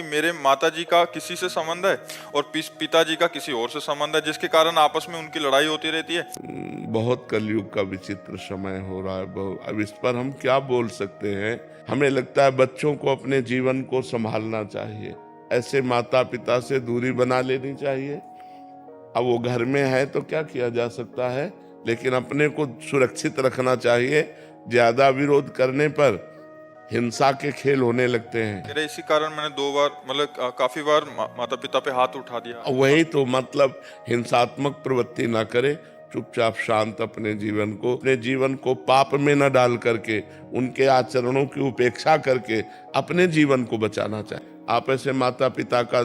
कि मेरे माताजी का किसी से संबंध है और पिताजी का किसी और से संबंध है, जिसके कारण आपस में उनकी लड़ाई होती रहती है। बहुत कलयुग का विचित्र समय हो रहा है। अब इस पर हम क्या बोल सकते हैं। हमें लगता है बच्चों को अपने जीवन को संभालना चाहिए, ऐसे माता पिता से दूरी बना लेनी चाहिए। अब वो घर में है तो क्या किया जा सकता है, लेकिन अपने को सुरक्षित रखना चाहिए। ज्यादा विरोध करने पर हिंसा के खेल होने लगते हैं। मेरे इसी कारण मैंने 2 बार मतलब काफी बार माता पिता पे हाथ उठा दिया। वही तो मतलब, हिंसात्मक प्रवृत्ति ना करे, चुपचाप शांत अपने जीवन को पाप में न डाल करके, उनके आचरणों की उपेक्षा करके अपने जीवन को बचाना चाहिए। आप ऐसे माता पिता का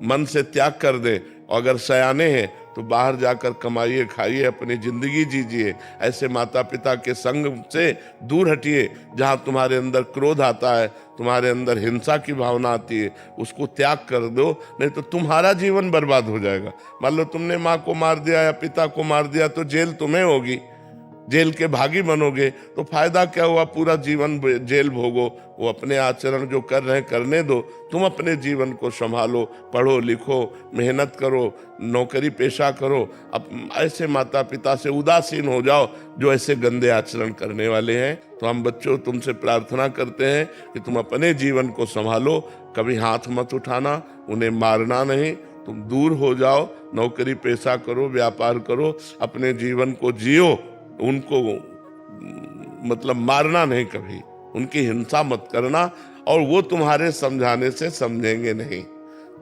मन से त्याग कर दे, अगर सयाने हैं तो बाहर जाकर कमाइए, खाइए, अपनी जिंदगी जीजिए। ऐसे माता पिता के संग से दूर हटिए। जहां तुम्हारे अंदर क्रोध आता है, तुम्हारे अंदर हिंसा की भावना आती है, उसको त्याग कर दो, नहीं तो तुम्हारा जीवन बर्बाद हो जाएगा। मान लो तुमने माँ को मार दिया या पिता को मार दिया तो जेल तुम्हें होगी, जेल के भागी बनोगे, तो फायदा क्या हुआ, पूरा जीवन जेल भोगो। वो अपने आचरण जो कर रहे हैं करने दो, तुम अपने जीवन को संभालो, पढ़ो लिखो, मेहनत करो, नौकरी पेशा करो। अब ऐसे माता पिता से उदासीन हो जाओ जो ऐसे गंदे आचरण करने वाले हैं। तो हम बच्चों तुमसे प्रार्थना करते हैं कि तुम अपने जीवन को संभालो, कभी हाथ मत उठाना, उन्हें मारना नहीं, तुम दूर हो जाओ, नौकरी पेशा करो, व्यापार करो, अपने जीवन को जियो। उनको मतलब मारना नहीं, कभी उनकी हिंसा मत करना, और वो तुम्हारे समझाने से समझेंगे नहीं।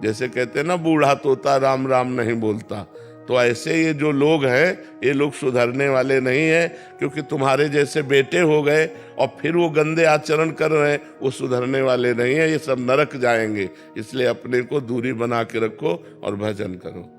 जैसे कहते हैं ना, बूढ़ा तोता राम राम नहीं बोलता। तो ऐसे ये जो लोग हैं, ये लोग सुधरने वाले नहीं हैं, क्योंकि तुम्हारे जैसे बेटे हो गए और फिर वो गंदे आचरण कर रहे हैं, वो सुधरने वाले नहीं हैं, ये सब नरक जाएंगे। इसलिए अपने को दूरी बना के रखो और भजन करो।